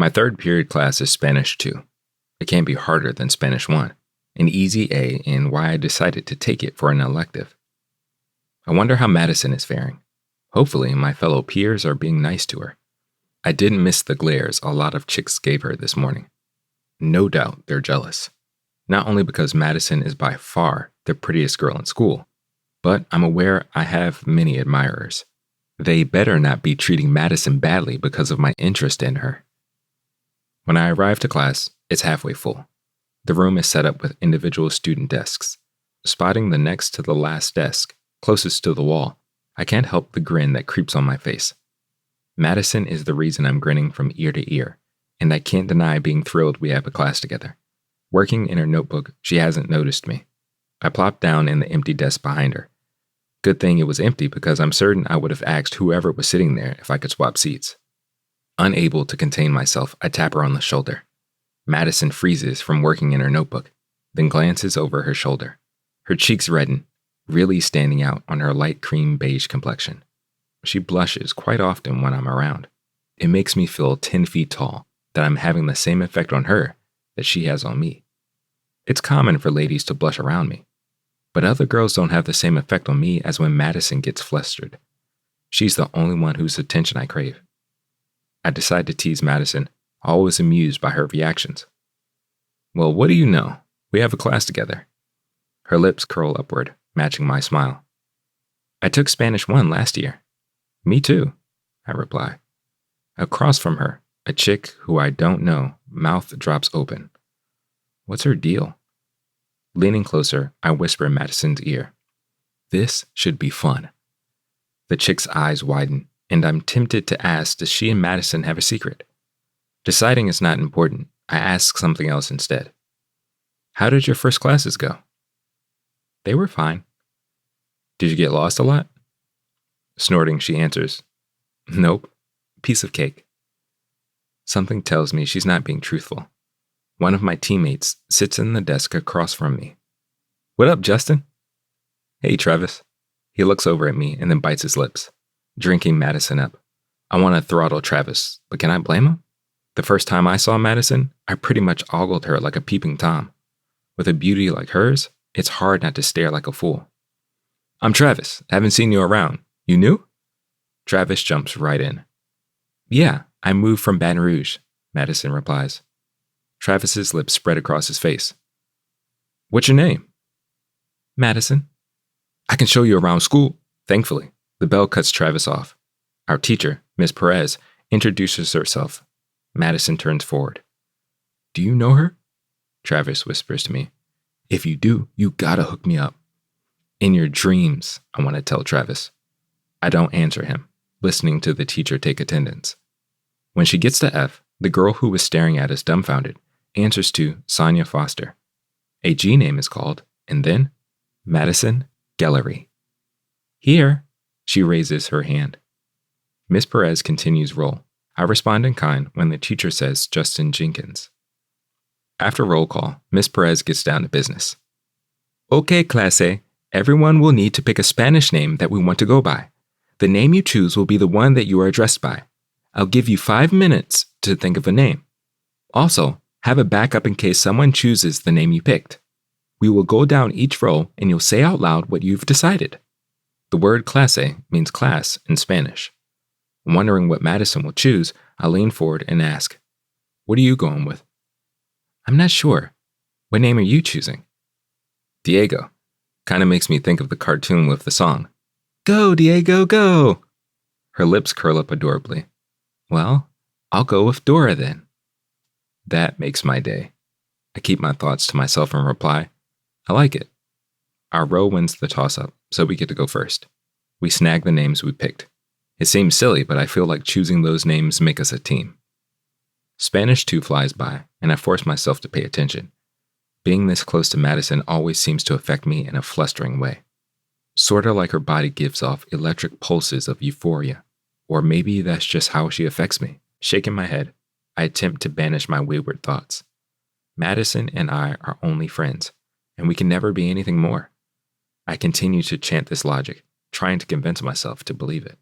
My third period class is Spanish 2. It can't be harder than Spanish 1, an easy A, and why I decided to take it for an elective. I wonder how Madison is faring. Hopefully, my fellow peers are being nice to her. I didn't miss the glares a lot of chicks gave her this morning. No doubt they're jealous. Not only because Madison is by far the prettiest girl in school, but I'm aware I have many admirers. They better not be treating Madison badly because of my interest in her. When I arrive to class, it's halfway full. The room is set up with individual student desks. Spotting the next to the last desk, closest to the wall, I can't help the grin that creeps on my face. Madison is the reason I'm grinning from ear to ear, and I can't deny being thrilled we have a class together. Working in her notebook, she hasn't noticed me. I plop down in the empty desk behind her. Good thing it was empty because I'm certain I would have asked whoever was sitting there if I could swap seats. Unable to contain myself, I tap her on the shoulder. Madison freezes from working in her notebook, then glances over her shoulder. Her cheeks redden, really standing out on her light cream beige complexion. She blushes quite often when I'm around. It makes me feel 10 feet tall that I'm having the same effect on her that she has on me. It's common for ladies to blush around me, but other girls don't have the same effect on me as when Madison gets flustered. She's the only one whose attention I crave. I decide to tease Madison, always amused by her reactions. Well, what do you know? We have a class together. Her lips curl upward, matching my smile. I took Spanish 1 last year. Me too, I reply. Across from her, a chick who I don't know, mouth drops open. What's her deal? Leaning closer, I whisper in Madison's ear. This should be fun. The chick's eyes widen, and I'm tempted to ask, does she and Madison have a secret? Deciding it's not important, I ask something else instead. How did your first classes go? They were fine. Did you get lost a lot? Snorting, she answers, Nope, piece of cake. Something tells me she's not being truthful. One of my teammates sits in the desk across from me. What up, Justin? Hey, Travis. He looks over at me and then bites his lips, drinking Madison up. I want to throttle Travis, but can I blame him? The first time I saw Madison, I pretty much ogled her like a peeping Tom. With a beauty like hers, it's hard not to stare like a fool. I'm Travis. Haven't seen you around. You new? Travis jumps right in. Yeah, I moved from Baton Rouge, Madison replies. Travis's lips spread across his face. What's your name? Madison. I can show you around school. Thankfully, the bell cuts Travis off. Our teacher, Miss Perez, introduces herself. Madison turns forward. Do you know her? Travis whispers to me. If you do, you gotta hook me up. In your dreams, I want to tell Travis. I don't answer him, listening to the teacher take attendance. When she gets to F, the girl who was staring at us dumbfounded answers to Sonia Foster. A G name is called, and then Madison Gellery. Here, she raises her hand. Miss Perez continues roll. I respond in kind when the teacher says Justin Jenkins. After roll call, Miss Perez gets down to business. Okay, clase, everyone will need to pick a Spanish name that we want to go by. The name you choose will be the one that you are addressed by. I'll give you 5 minutes to think of a name. Also, have a backup in case someone chooses the name you picked. We will go down each row and you'll say out loud what you've decided. The word clase means class in Spanish. Wondering what Madison will choose, I lean forward and ask, What are you going with? I'm not sure. What name are you choosing? Diego. Kinda makes me think of the cartoon with the song. Go, Diego, go! Her lips curl up adorably. Well, I'll go with Dora then. That makes my day. I keep my thoughts to myself and reply, I like it. Our row wins the toss-up, so we get to go first. We snag the names we picked. It seems silly, but I feel like choosing those names make us a team. Spanish 2 flies by, and I force myself to pay attention. Being this close to Madison always seems to affect me in a flustering way. Sorta like her body gives off electric pulses of euphoria. Or maybe that's just how she affects me. Shaking my head, I attempt to banish my wayward thoughts. Madison and I are only friends, and we can never be anything more. I continue to chant this logic, trying to convince myself to believe it.